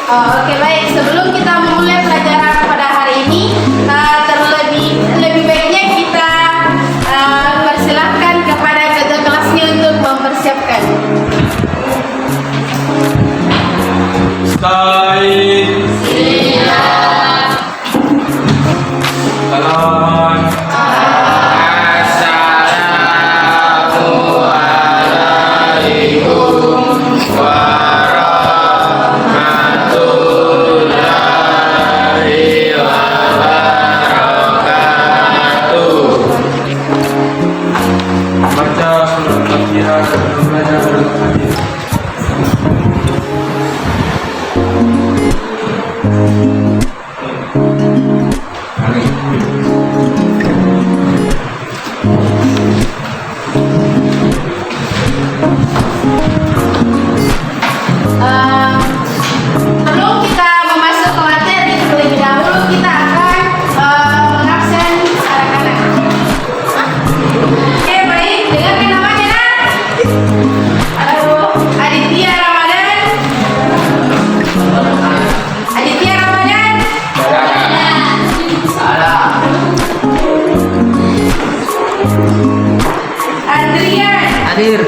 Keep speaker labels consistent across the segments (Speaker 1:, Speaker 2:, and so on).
Speaker 1: Oke, baik. Sebelum kita memulai pelajaran pada hari ini, lebih baiknya kita persilahkan kepada ketua kelasnya untuk mempersiapkan. Sebelum kita masuk ke materi, terlebih dahulu kita akan mengabsen anak-anak. Oke, baik. Dengarkan namanya, nak. Aditya Ramadan. Aditya Ramadan. Adrian.
Speaker 2: Hadir.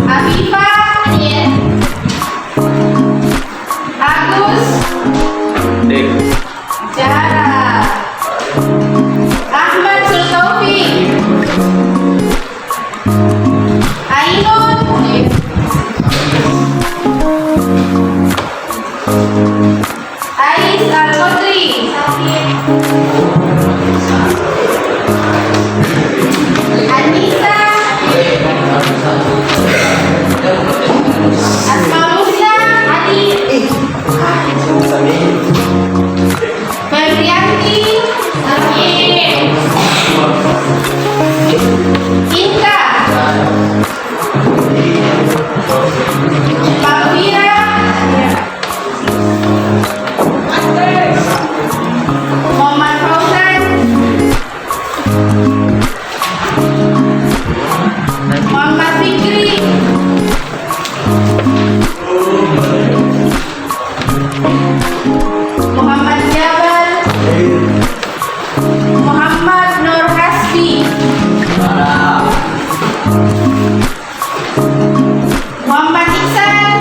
Speaker 1: Afifa. Agus. Jara. Ahmad Sultaufik. Ainun. Ais Al-Qadri. Anissa. Asmaullah Adi. Febrianti. Inka. Pakfira. Muhammad Fauzan. Muhammad Fikri. Muhammad Jabal. Muhammad Nur Hasbi. Muhammad Iksan.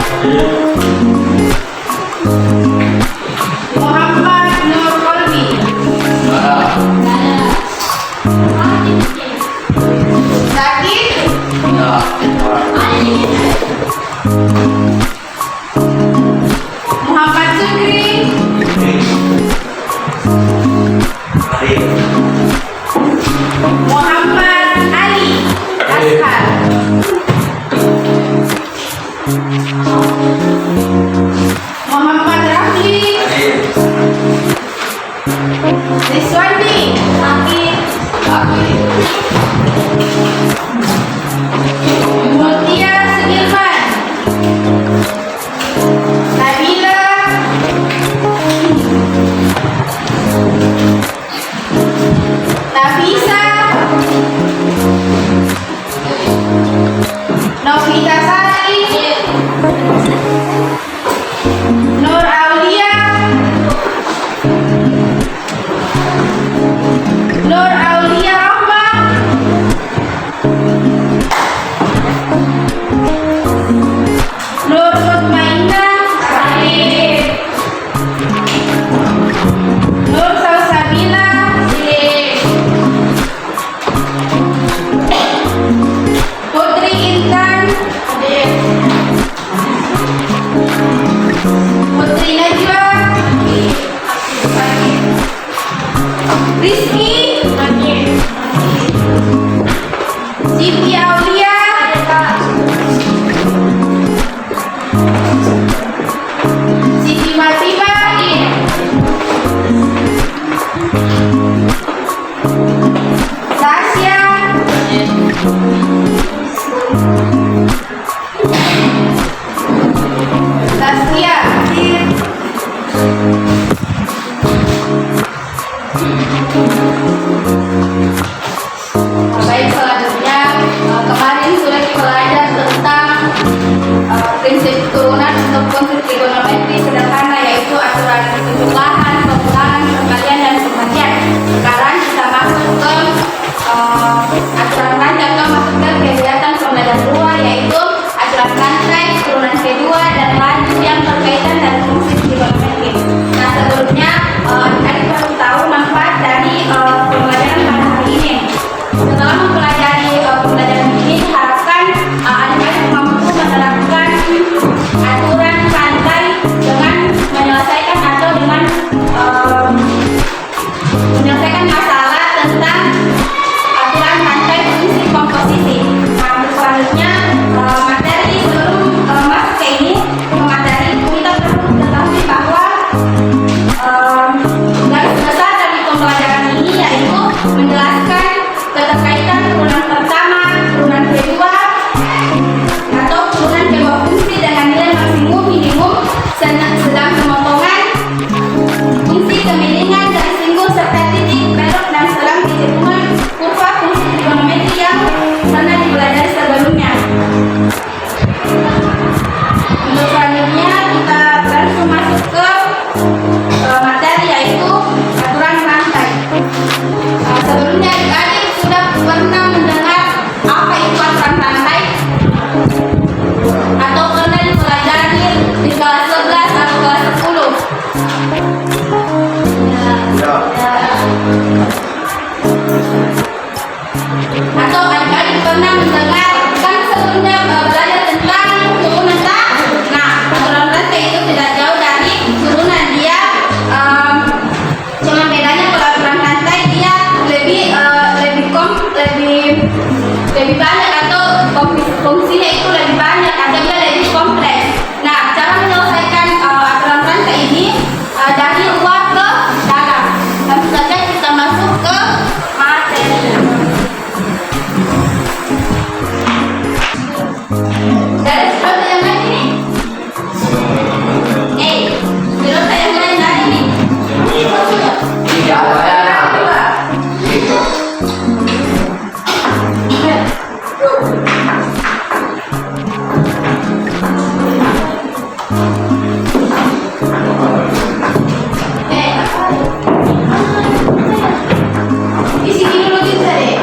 Speaker 1: Muhammad Rafli, Rizwandi, Mutia Sudirman, Nabila, Nafisa, Novita Sari, Nur Aulia, Nur Aulia Rahma, Nur Mutmainah, Nur Salsabila, Putri Intan, Putri Najwa, Rizky, Siti Aulia, Siti Martiba, Sasya, Saskia, baik, selanjutnya kemarin sudah kita belajar tentang prinsip turunan untuk konsep trigonometri sederhana, yaitu aturan penjumlahan, pengulangan, perkalian, dan pembagian. Sekarang kita masuk ke aturan rantai atau masuk ke kegiatan pembelajaran kedua, yaitu aturan rantai, turunan kedua, dan lanjut yang berkaitan dengan fungsi trigonometri. Nah, sebelumnya adik perlu tahu manfaat dari pembelajaran pada hari ini. Setelah mempelajari pembelajaran ini, diharapkan adik-adik mampu menerapkan aturan rantai dengan menyelesaikan atau dengan menyelesaikan masalah tentang aturan rantai fungsi komposisi. Nah, selanjutnya materi sebelum masuk ke ini, materi kita perlu ketahui bahwa garis besar dari pembelajaran ini yaitu menjelaskan keterkaitan turunan pertama, turunan kedua, atau turunan kedua fungsi dengan nilai maksimum, minimum, sedang pemotongan, fungsi kemiringan, garis singgul, serta titik belok, dan selang perhitungan kurva fungsi trigonometri yang pernah dipelajari sebelumnya. Untuk selanjutnya kita langsung masuk ke materi, yaitu aturan rantai. Sebelumnya adik-adik sudah pernah mendengar apa itu aturan rantai atau pernah dipelajari di kelas 11 atau kelas 10? Atau adik-adik pernah mendengar, kan sebelumnya belajar tentang turunan tak? Nah, aturan rantai itu tidak jauh dari turunan. Dia cuma bedanya kalau aturan rantai dia lebih banyak, atau fungsinya itu lebih banyak, atau dia lebih kompleks. Nah, cara menyelesaikan aturan rantai ini dari luar ke dalam. Langsung saja kita masuk ke materi. Dari seperti yang lain ini, seperti yang lain dari ini. Isi dulu kita deh.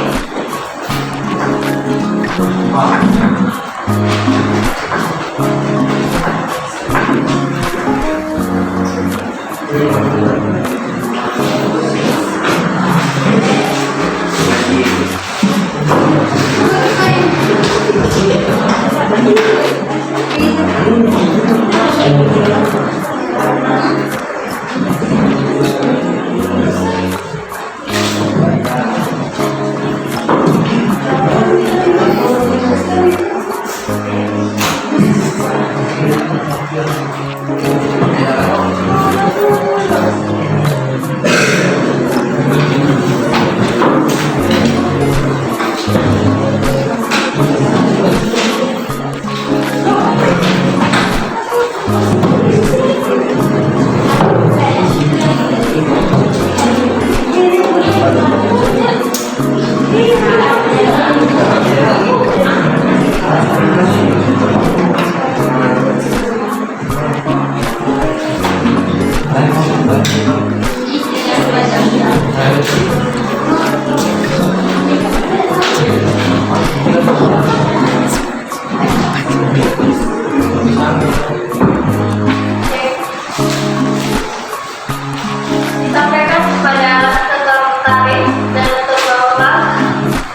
Speaker 1: Disampaikan kepada ketua Mutarin dan ketua Olah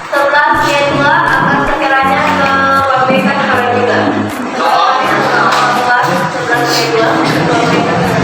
Speaker 1: 11 Y2 akan sekiranya kewabikan hal juga. Ketua Olah 11 Y2 kewabikan hal.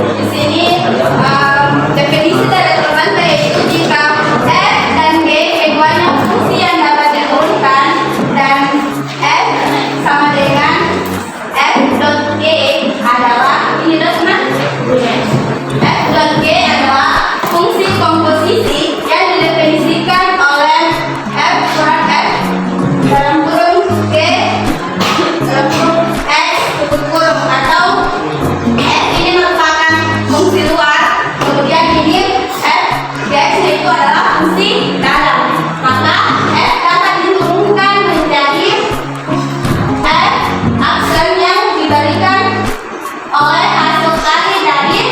Speaker 1: Di sini definisi dari terbanta yaitu jika F dan G keduanya fungsi yang dapat diurutkan dan F sama dengan F dot G adalah ini teman F dot G adalah fungsi komposisi yang didefinisikan oleh F kurang F dalam kurung G dalam kurung X tutup kurung atau F ini merupakan fungsi luar, kemudian ini F Dx itu adalah fungsi dalam. Maka F dapat diturunkan menjadi F aksen yang diberikan oleh hasil kali dari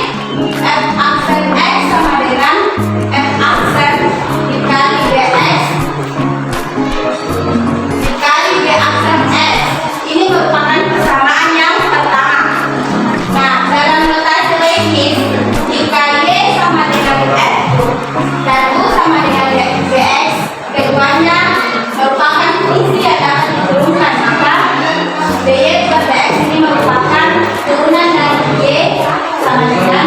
Speaker 1: F aksen X sama dengan F aksen dikali Dx dikali D aksen X. Ini merupakan persamaan yang pertama. Nah, dalam notasi lekis, jika Y sama dengan F dan U sama dengan Dx, keduanya merupakan fungsi yang dapat diturunkan. Maka dy per dx ini merupakan turunan dari Y sama dengan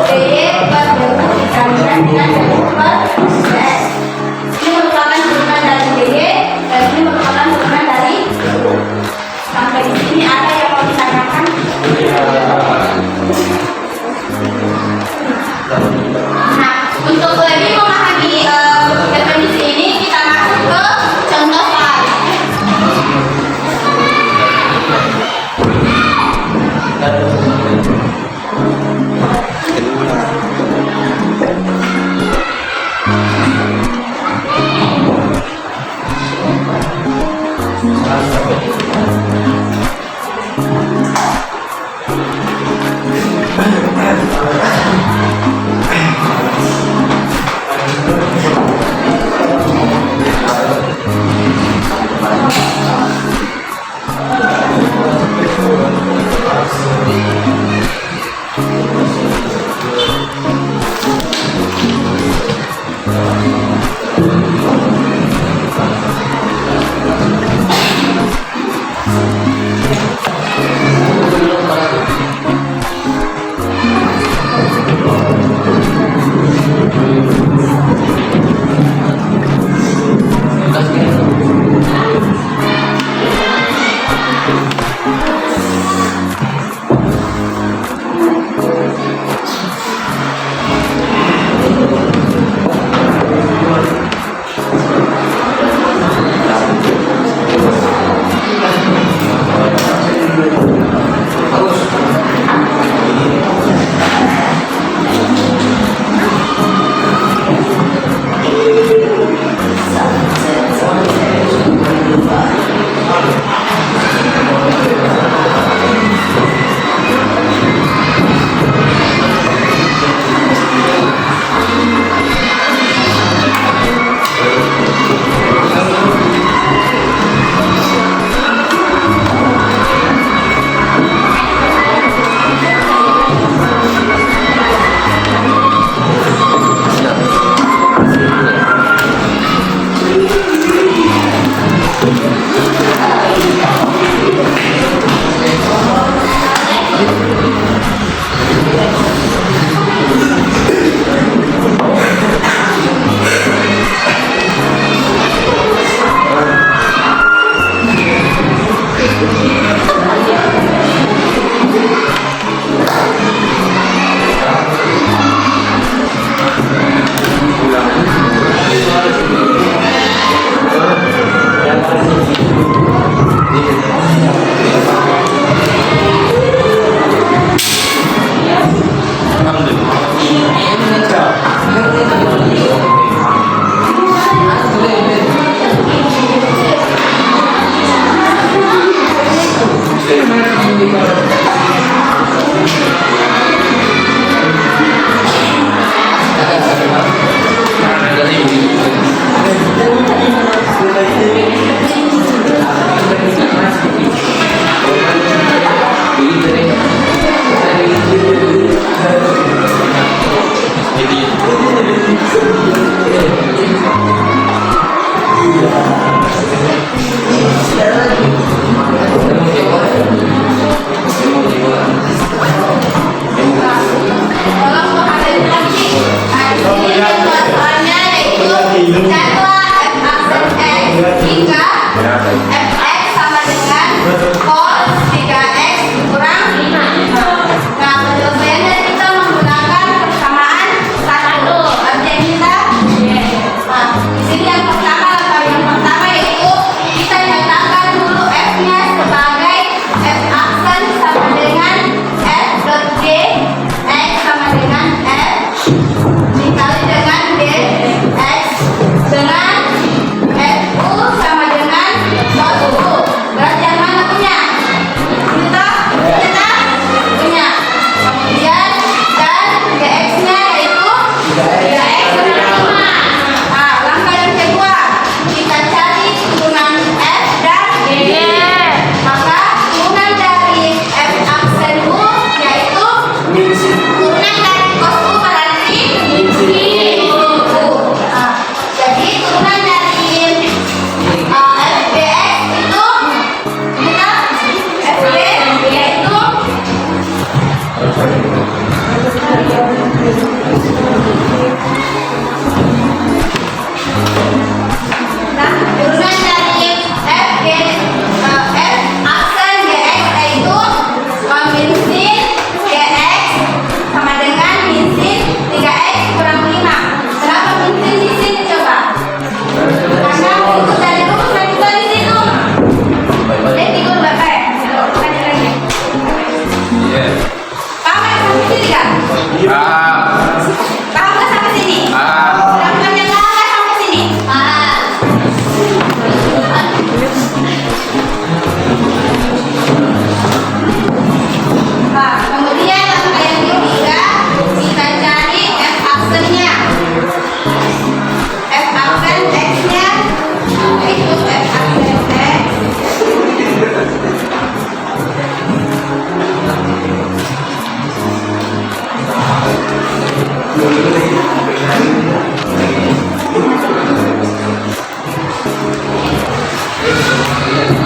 Speaker 1: dy per du dikalikan dengan du per dx. Ini merupakan turunan dari dy dan ini merupakan turunan dari du. Sampai di sini ada yang mau ditanyakan? Nah, untuk lebih memahami definisi ini, kita masuk ke contoh lain.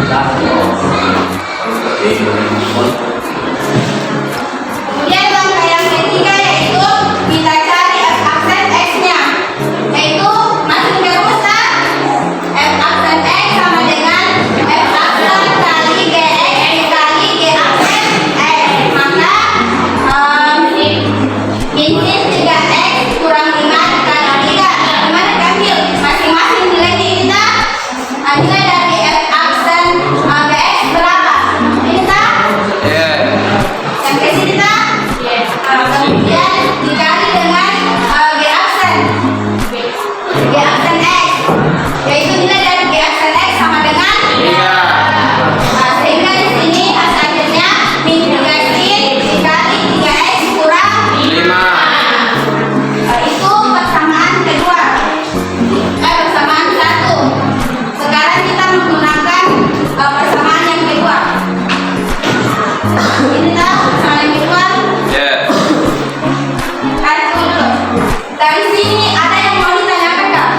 Speaker 1: Kemudian langkah yang ketiga yaitu kita cari F aksen X-nya, yaitu masih rumuskan F aksen X sama dengan F aksen kali GX dikali G aksen X. Maka min 3X kurang 5 dikali 3. Gimana diambil? Masing-masing nilainya kita. Nilai dari F aksen GX berapa? Ini tak? Yang ke sini tak? Kemudian dikali dengan G aksen X, yaitu nilai dari G aksen X sama dengan 3. Sehingga di sini hasilnya min 3X dikali 3X kurang 5. Itu persamaan kedua. Persamaan satu. Sekarang kita menggunakan persamaan yang kedua. Ini tahu persamaan yang kedua? Dari sini ada yang mau ditanyakan nggak?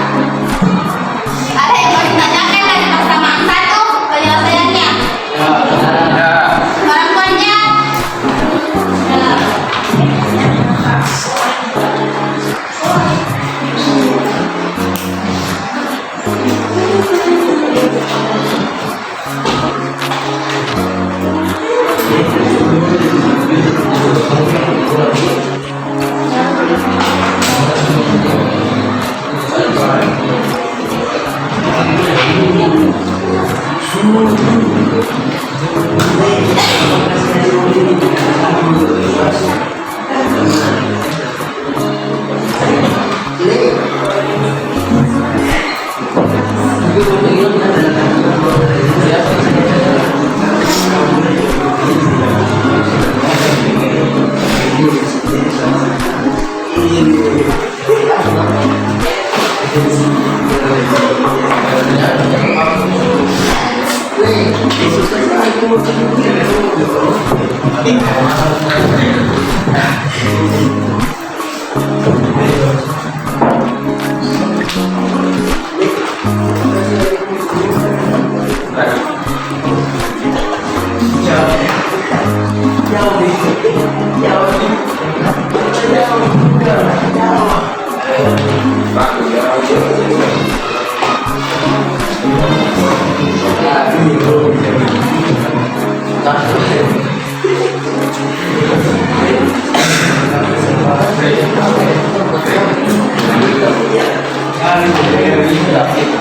Speaker 1: Ada yang mau ditanyakan dari persamaan satu penyelesaiannya? Orang tuanya?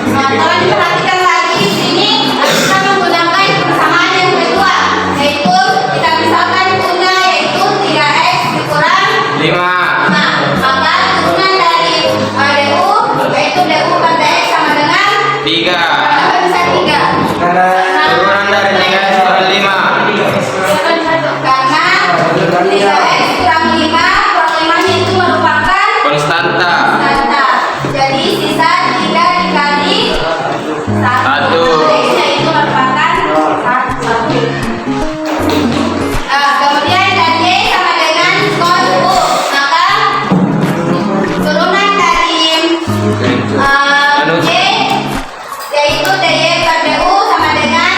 Speaker 1: Nah, kalau diperhatikan lagi di sini kita menggunakan persamaan yang kedua, yaitu kita misalkan tuna yaitu 3X dikurang 5. Nah, maka turunan dari DU yaitu DU per DX sama dengan 3. Kenapa bisa 3?
Speaker 2: Turunan dari 3X per 5.
Speaker 1: Karena 3X kurang 5 kurang 5 itu merupakan
Speaker 2: Konstanta.
Speaker 1: Jadi sisa 3 dikali 1. X-nya itu merupakan 1. Kemudian dan Y sama dengan cos U. Maka turunan dari Y yaitu DY per DU sama dengan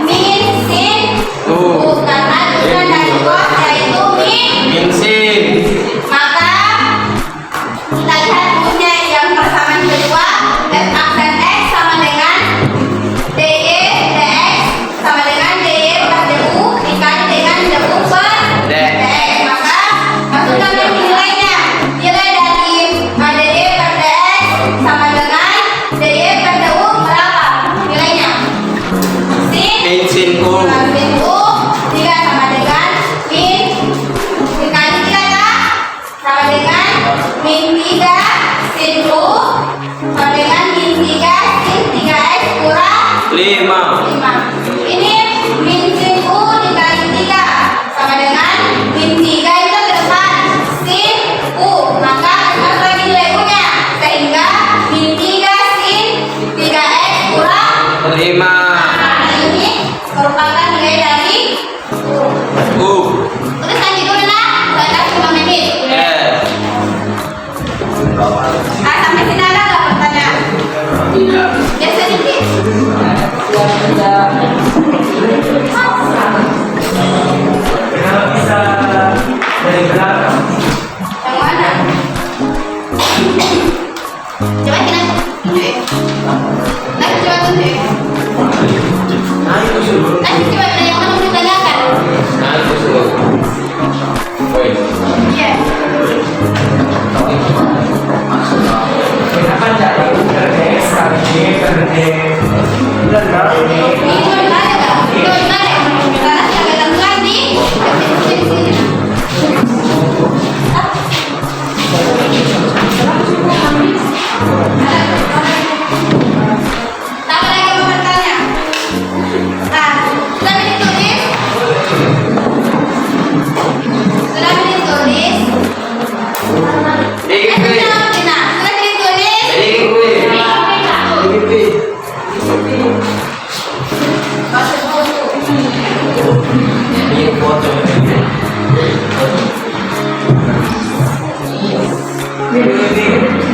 Speaker 1: min sin U. Karena turunan dari cos yaitu min
Speaker 2: sin.
Speaker 1: Maka kita lihat rumusnya yang persamaan kedua, F aksen X sama dengan DY dx sama dengan DY per DU dikali dengan DU per dx. Maka masukkan nilainya. Nilai dari DY per dx sama dengan DY per DU berapa nilainya? Sin U. Sin U 3 sama dengan min dikali 3 sama dengan min 3 sin U sama dengan min 3 sin 3X kurang 5. Ini min sin U dikali 3 sama dengan min 3 itu depan sin U. Maka masuk lagi nilai U-nya. Sehingga min 3 sin 3X kurang
Speaker 2: 5.
Speaker 1: Nah, ini merupakan nilai dari U. Tulis lagi dulu nak. Saya kasih 5 menit. Sampai sini ada nggak pertanyaan? Ya sedikit. Nanti coba ada yang mau ditanyakan.
Speaker 2: Nah, itu sudah. Woi.
Speaker 1: Iya.
Speaker 3: Kenapa jadi kerja sekali kerja bulan ini?
Speaker 1: Ini mau ditanya nggak? Ini mau ditanya. Karena yang ketentuan di sini. Apa lagi mau bertanya? Nah, sudah ditulis. Sudah ditulis.
Speaker 2: Dikit gue.
Speaker 1: Nah, sudah ditulis.
Speaker 2: Dikit gue.
Speaker 1: Masuk foto.
Speaker 2: Ini foto.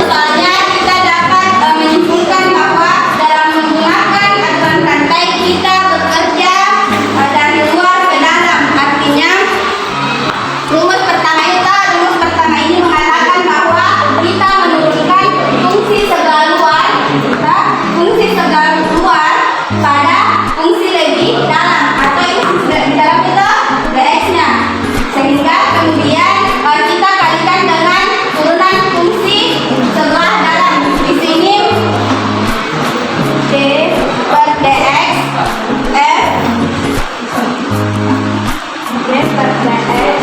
Speaker 1: Soalnya kita dapat menyimpulkan bahwa dalam menggunakan aturan rantai kita bekerja dari luar ke dalam. Artinya rumus pertama ini mengatakan bahwa kita menurunkan fungsi sebelah luar pada fungsi lebih dalam atau yang sudah di dalam itu bx-nya, sehingga kemudian kita kalikan dengan turunan fungsi sebelah dalam. Di sini d per dx f d per dx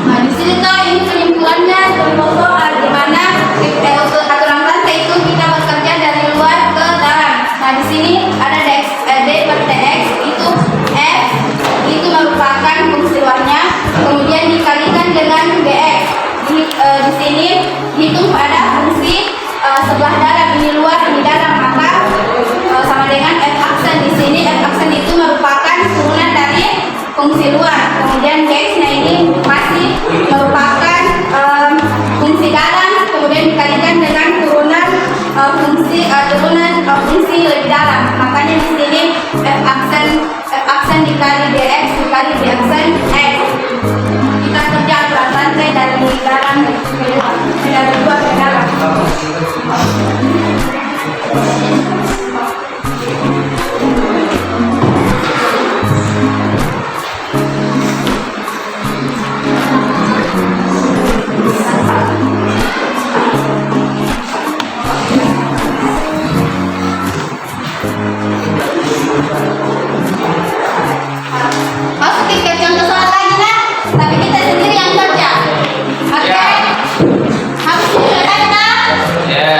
Speaker 1: Nah, di sini tuh ini kesimpulannya contoh di mana untuk aturan rantai itu kita bekerja dari luar ke dalam. Nah, di sini ada d per dx itu f itu merupakan fungsi luarnya, kemudian dikalikan dengan bx. Di sini hitung pada fungsi sebelah dalam, ini luar ini dalam, maka sama dengan f aksen. Di sini f aksen itu merupakan turunan dari fungsi luar, kemudian dx-nya ini masih merupakan fungsi dalam, kemudian dikalikan dengan turunan fungsi lebih dalam. Makanya di sini f aksen dikali dx dikali d aksen x. Kita kerja aturan rantai dari dalam ke luar, dari luar ke dalam. Masukin ke contoh soal lagi nah, tapi kita sendiri yang kerja. Oke?
Speaker 2: Ya.
Speaker 1: Harus selesai nah?
Speaker 2: Ya.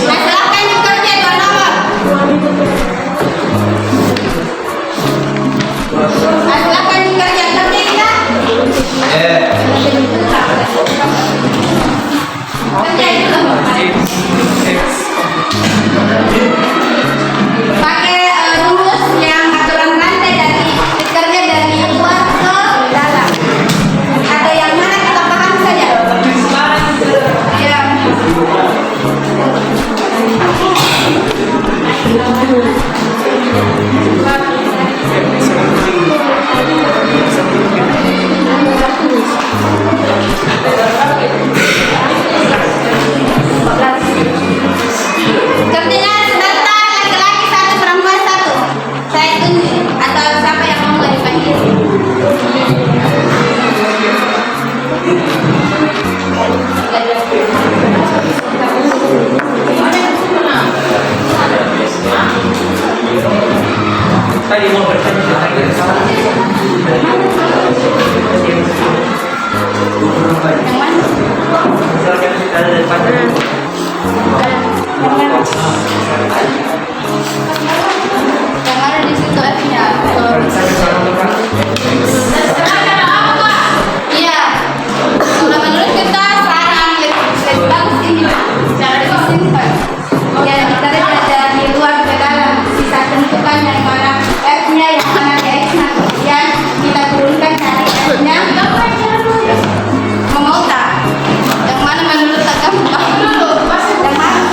Speaker 2: Nah, silahkan dikerja dua nomor. Nah, silahkan dikerja kita. Ya.
Speaker 1: Kerja itu. Pakai rumus yang aturan rantai dari bekerja dari luar ke dalam. Atau yang mana kita paham saja. Ya.
Speaker 3: Tadi mau bertanya tentang kesalahan.
Speaker 1: Yang mana?
Speaker 3: Misalkan kita ada depannya.
Speaker 1: Yang ada di situ F-nya.
Speaker 3: Saya salah depan.
Speaker 1: Iya. Kalau menurut kita saran lebih bagus ini cara disimpan. Ya kita belajar di luar ke dalam bisa tentukan yang mana F-nya yang mana X-nya. Kemudian kita turunkan dari F-nya. Mau tak? Yang mana menurut agama? Yang mana?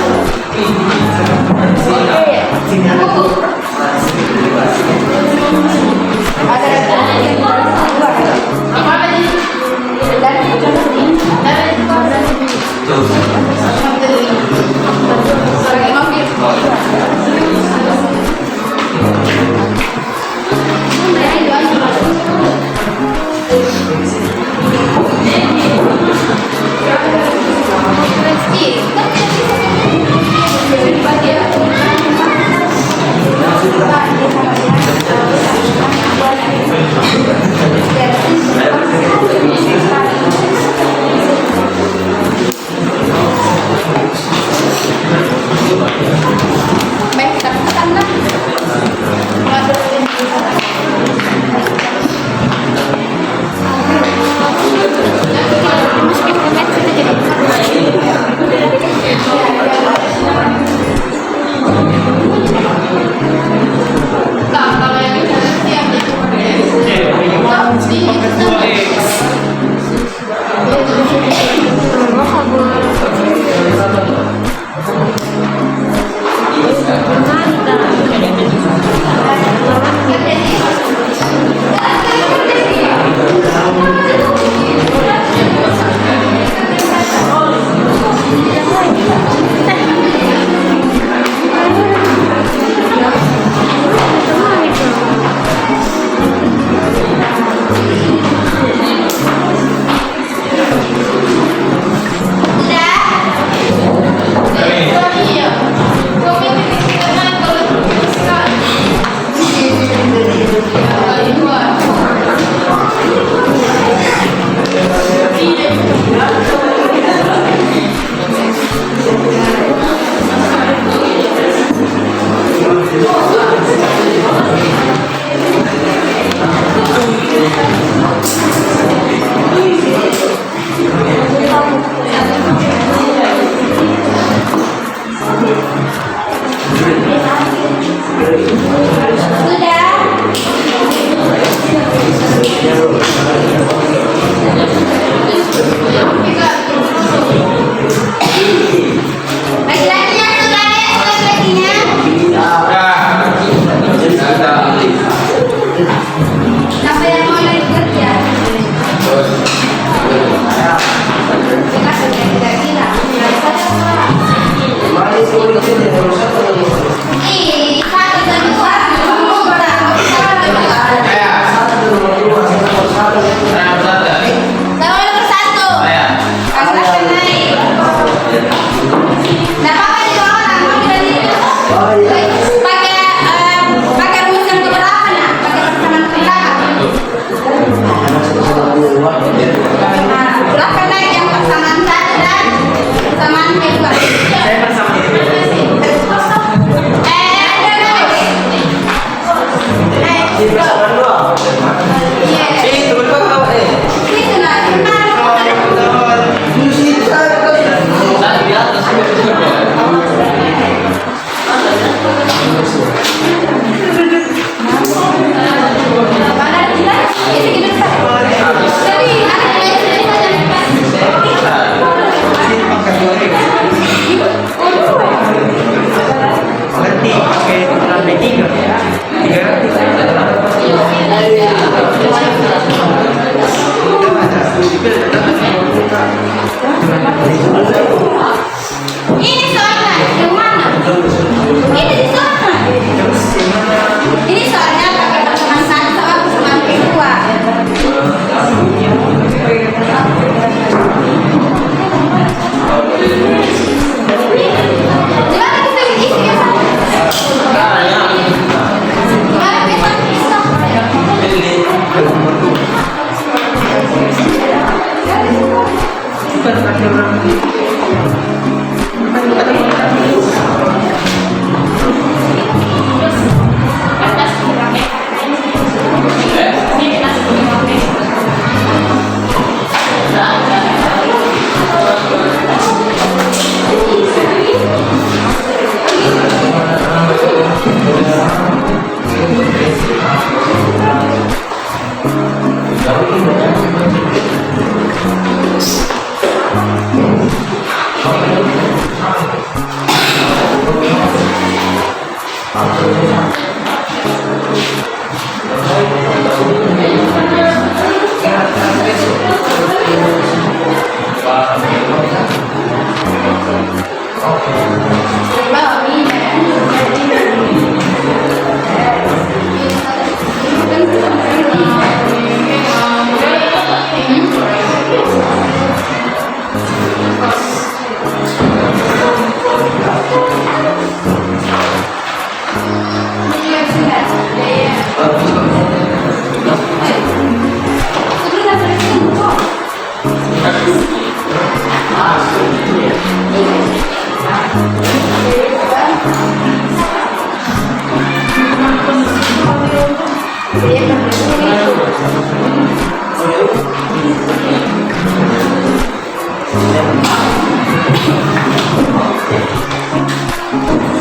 Speaker 1: Baik, kita pesan lah. Kalau yang siap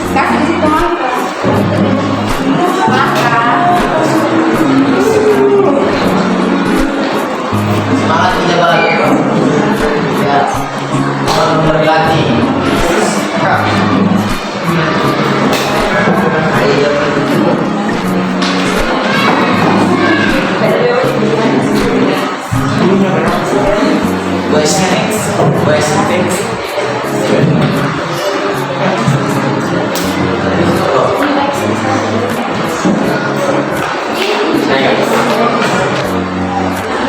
Speaker 1: Kasih di situ mangga. Mangga.
Speaker 2: Semangat menjabat. Ya. Selalu berlatih. West Thanks.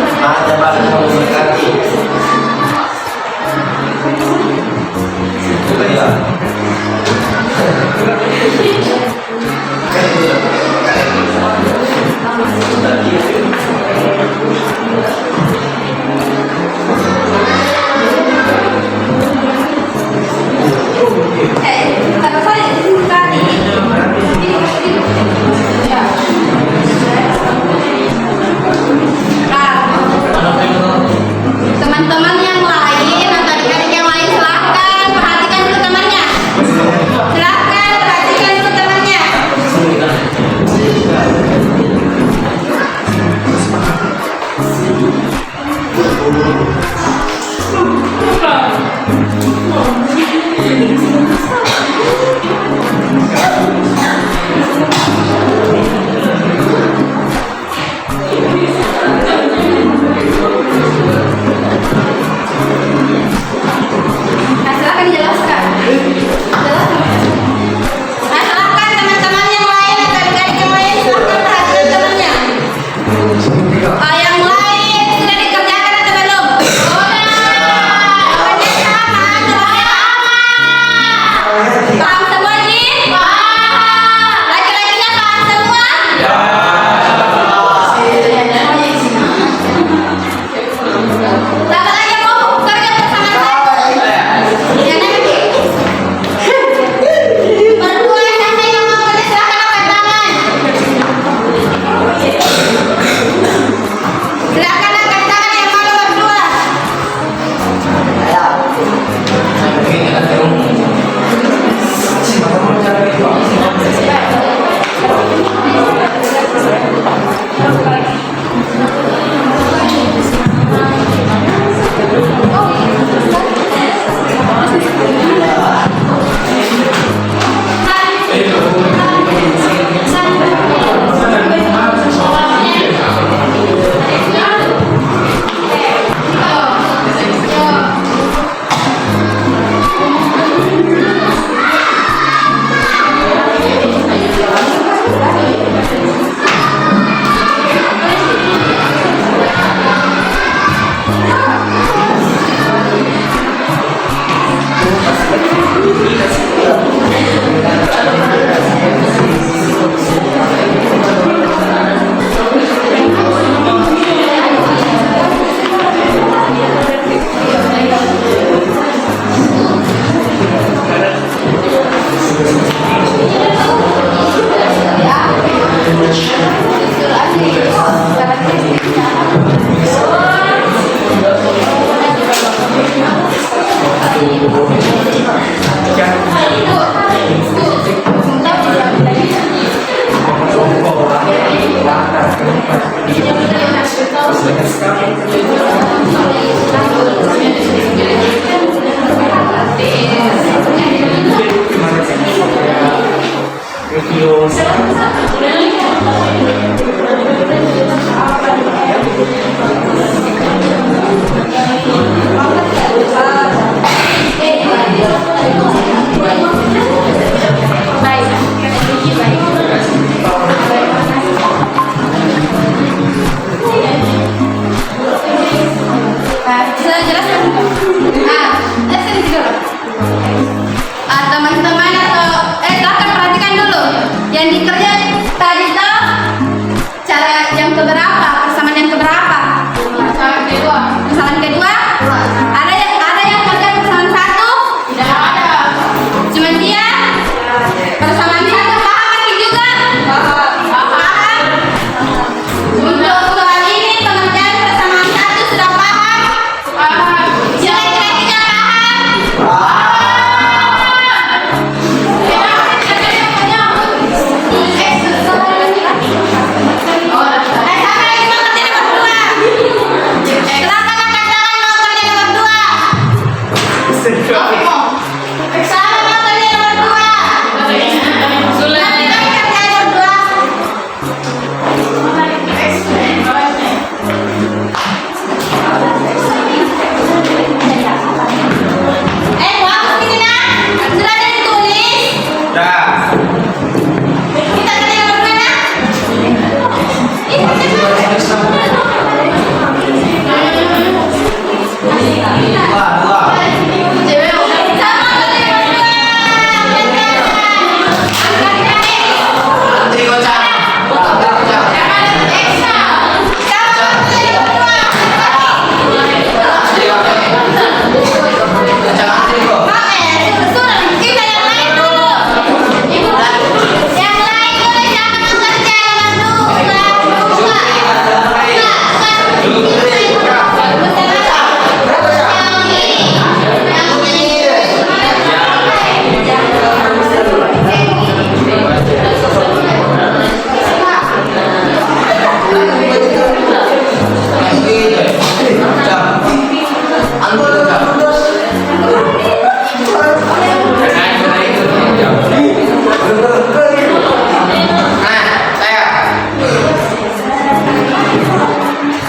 Speaker 2: Semangat jabat selalu berlatih. Baiklah.
Speaker 1: Teman-teman yang lain atau adik-adik yang lain silahkan perhatikan dulu temannya. Silahkan perhatikan dulu temannya. Nah, silahkan dijelaskan. Nah, silahkan teman-teman yang lain atau adik-adik yang lain silahkan perhatikan temannya. Yang lain sudah dikerjakan atau belum? Jawabannya sama, jawabannya sama. Paham semua nih? Paham. Laki-lakinya paham semua? Siapa lagi yang mau kerja bersama saya? Ya, nanti. Berdua saja yang mau kerja silahkan angkat tangan.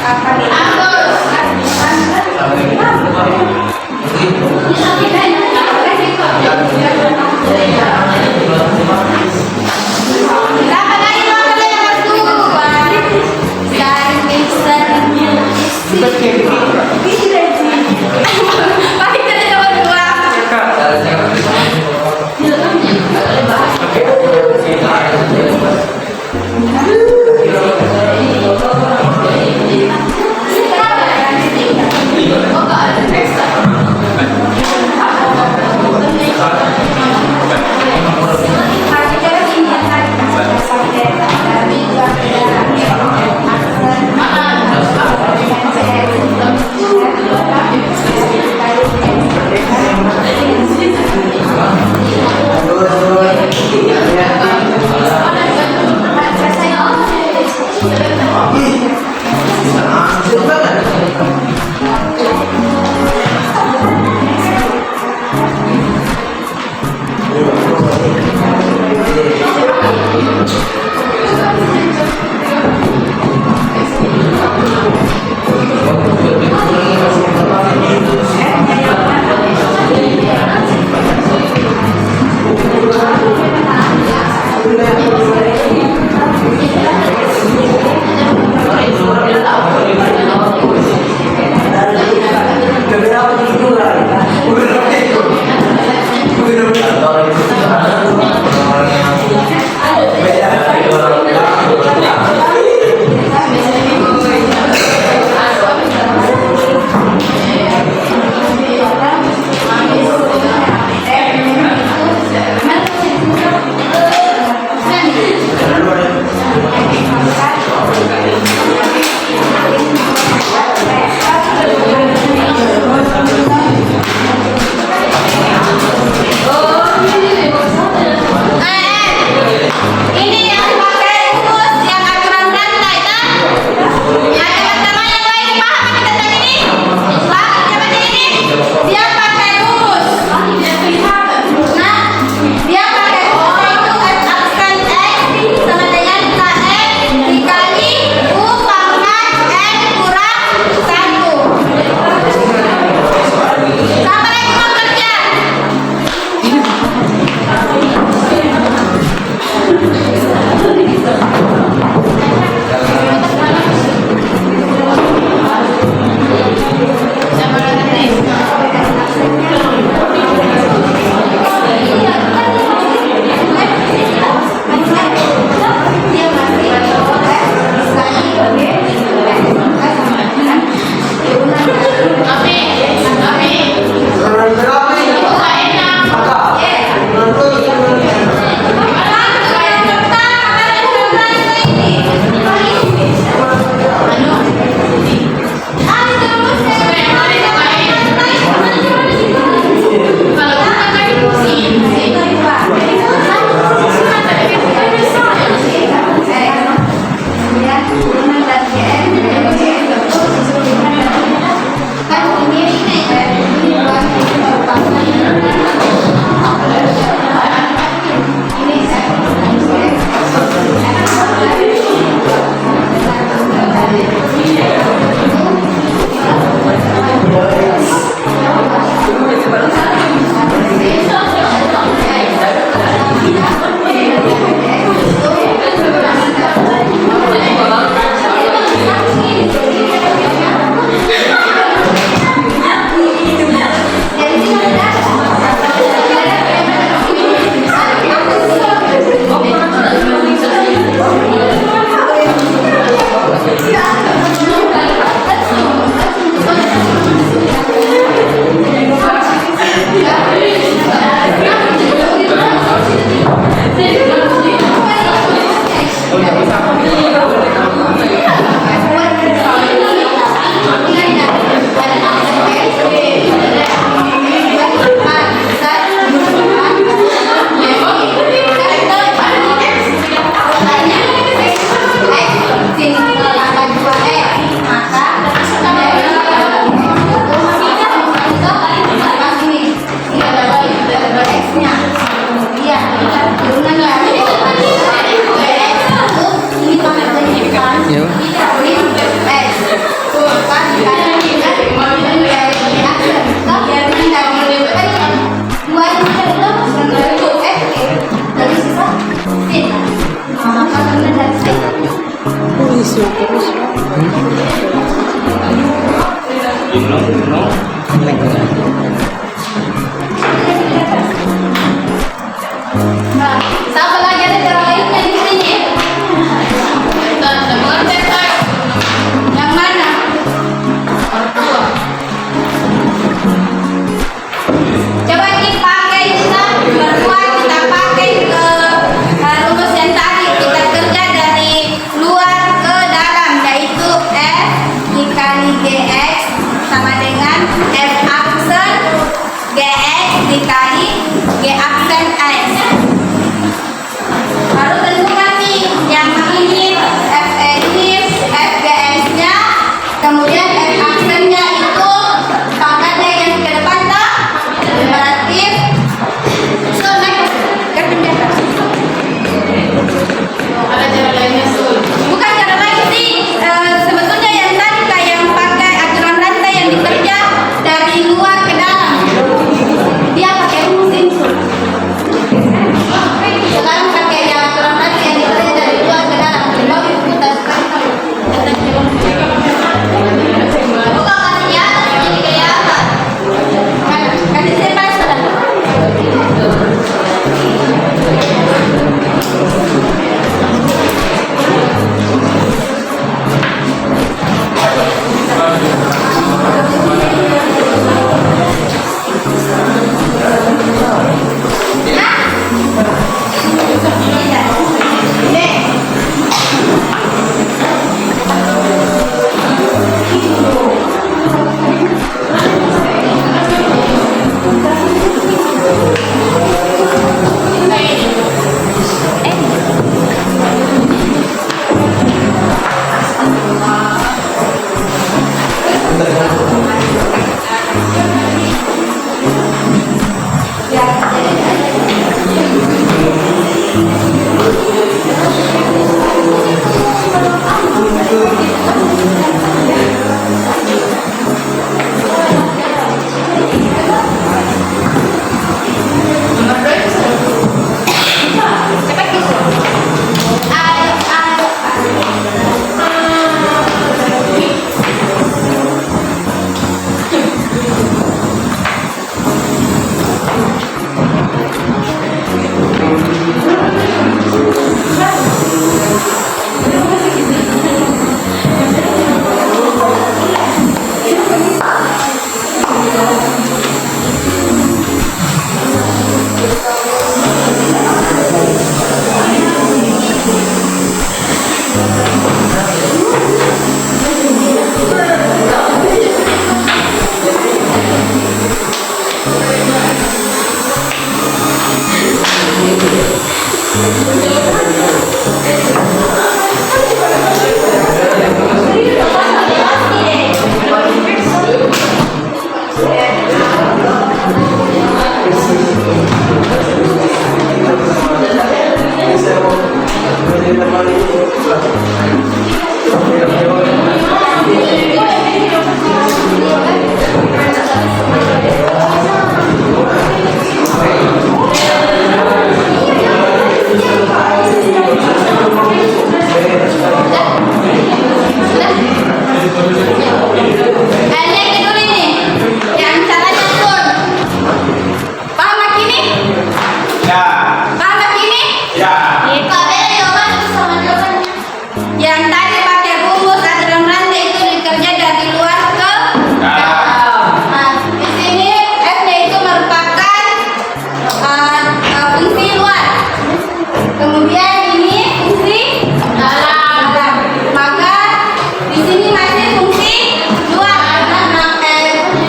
Speaker 1: Terima kasih. Nah, siapa lagi ada cara lainnya di sini? Yang mana? Ortua. Coba dipakai kita berdua, kita pakai ke rumus yang tadi, kita kerja dari luar ke dalam, yaitu F dikali GX sama dengan F aksen GX dikali G aksen X. Baru tentukan nih yang ini F ini F GX nya, kemudian F aksennya itu pangkatnya yang ke depan tak? Berarti ada cara lainnya Sul? Bukan cara lain sih, sebetulnya yang tadi kayak yang pakai aturan rantai yang dikerja dari luar ke dalam, dia pakai rumus ini Sul. Sekarang pakai yang aturan rantai yang dikerja dari luar ke dalam, baru kita sekarang bukan kasih ya, ini kayak apa? Kasih saya pasal.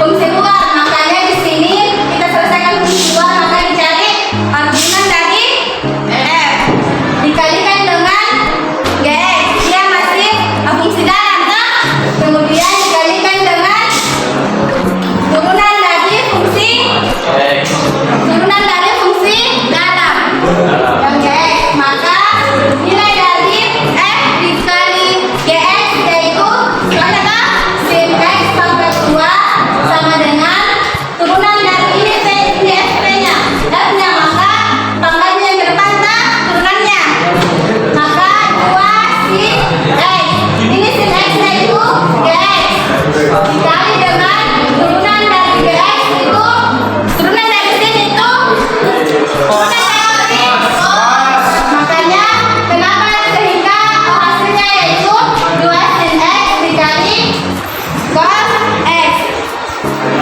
Speaker 1: Fungsi luar.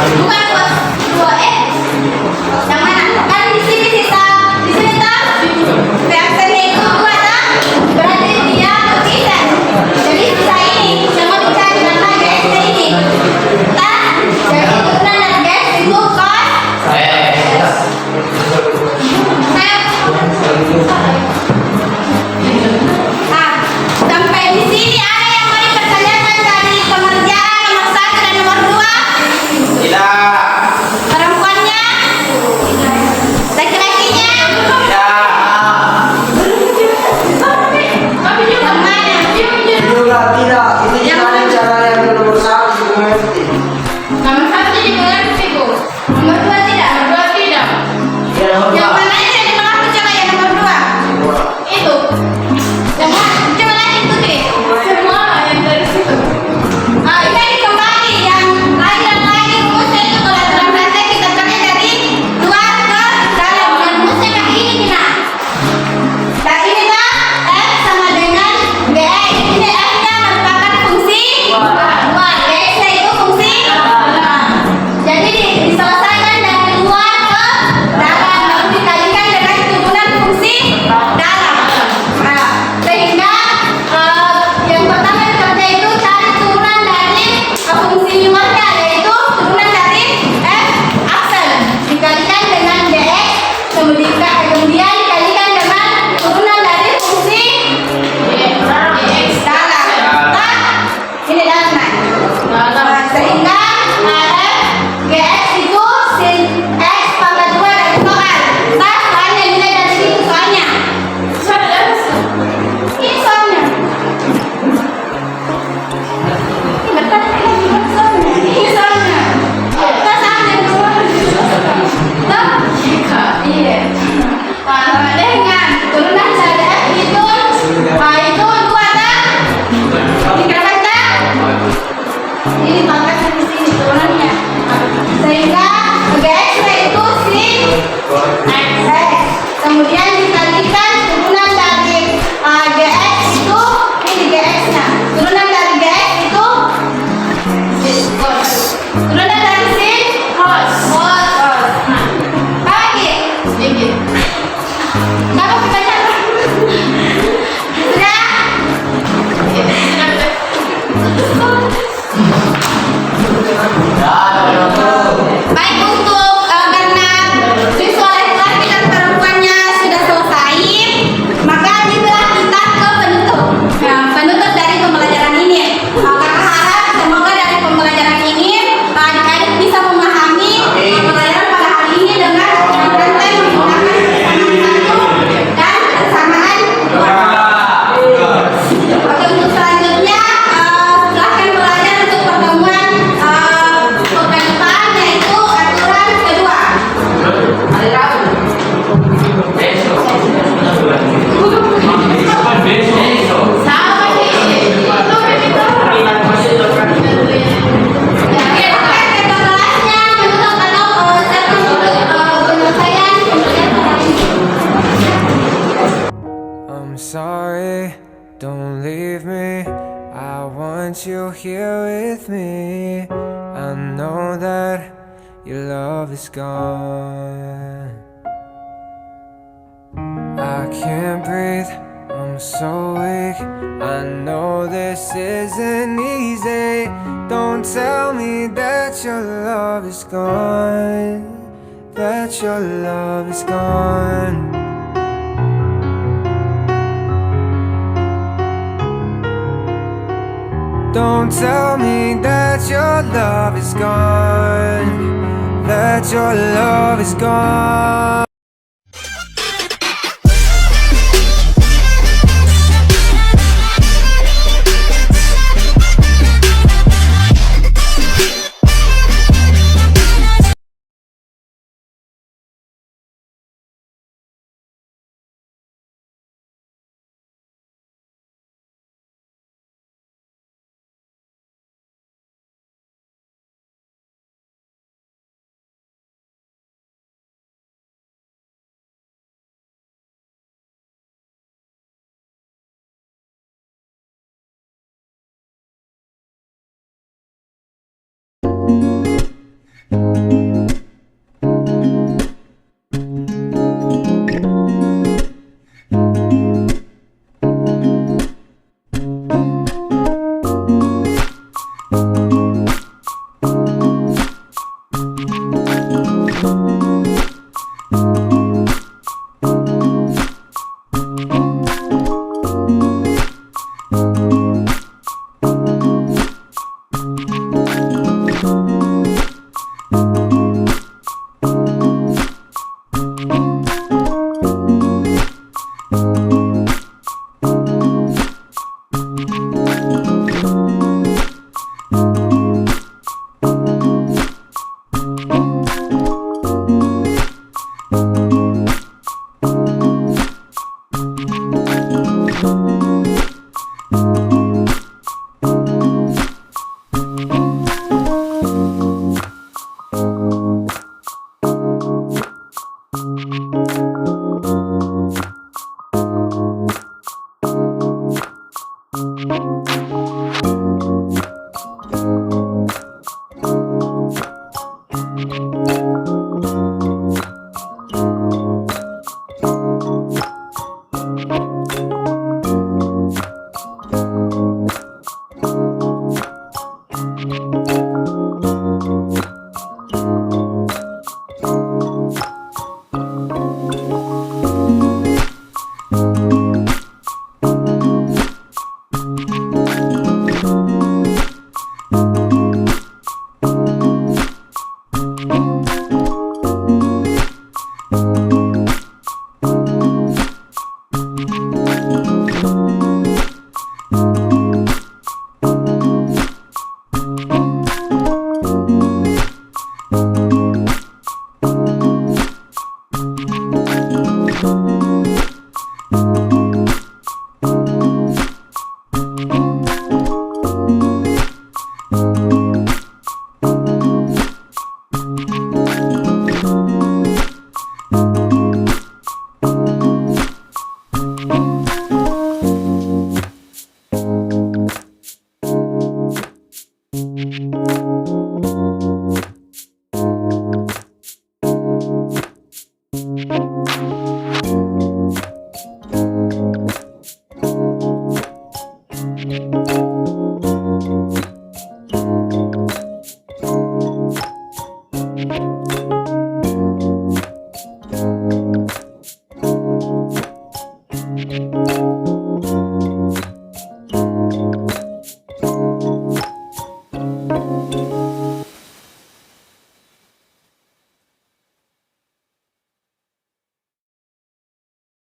Speaker 1: Bukan bos dua yang mana? Kan di sini sisa, di sini tak? Reaksinya itu dua tak? Berarti dia berpisah. Jadi sisa ini yang mau dicari karena GX ini. Tak? Jadi turunan dari GX itu kan? Nah, sampai di sini ada yang mau dipertanyakan dari pengerjaan nomor 1 dan nomor 2?
Speaker 2: Tidak.
Speaker 1: Perempuannya? Laki-lakinya?
Speaker 2: Tidak.
Speaker 1: Yang mana?
Speaker 3: Juga tidak. Itu gimana cara yang nomor 1 mengerti?
Speaker 1: Nomor 1 dimengerti, Bu. Nomor 2 tidak? Nomor 2 tidak.
Speaker 2: Ya, nomor
Speaker 1: Yang
Speaker 2: dua.
Speaker 1: mana aja yang mengaku coba yang nomor 2? Itu. Yang mana? Coba lagi itu deh. Semua yang dari situ. Ah, ini kembali yang lagi dan lagi rumusnya itu kalau dalam rantai kita cari dari luar ke dalam. Dan rumusnya kayak ini Nina. Dan ini kan F sama dengan GX. Ini F-nya merupakan fungsi luar. GX-nya itu fungsi dalam. Jadi diselesaikan dari luar ke dalam lalu dikalikan dengan turunan fungsi dalam. Nah, sehingga yang pertama kerja itu cari turunan dari fungsi luarnya yaitu turunan dari F aksen dikalikan dengan GX kemudian dikalikan dengan turunan dari fungsi GX dalam. Nah, ini dalam nah. Nah, sehingga F GX itu sin X pangkat 2 dari soal. Nah, soalnya nilai dari situ soalnya. Ini soalnya. Ini soalnya. Kita sampai iya. Sama dengan turunan dari F itu, itu 2 tak? Dikatakan tak? Ini pangkatnya di sini turunannya. Sehingga GX itu sin X. Kemudian dikalikan turunan dari GX itu ini GX-nya. Turunan dari GX itu turunan dari sin cos. Nah, lagi. Kenapa kita cari? Sudah? Baik untuk karena visual laki-laki dan perempuannya sudah selesai, maka inilah kita ke penutup. Nah, penutup dari pembelajaran ini. Kakak harap semoga dari pembelajaran ini adik-adik bisa memahami pembelajaran pada hari ini dengan rantai menggunakan kesamaan satu dan kesamaan dua. Oke, untuk selanjutnya silahkan belajar untuk pertemuan pekan depan yaitu aturan kedua. Sama sih. Ya, akan kita kelasnya menutup atau statement penyelesaian pembelajaran hari ini.
Speaker 4: I'm sorry, don't leave me. I want you here with me. I know that your love is gone. I can't breathe, I'm so weak. I know this isn't easy. Don't tell me that your love is gone. That your love is gone. Don't tell me that your love is gone. That your love is gone.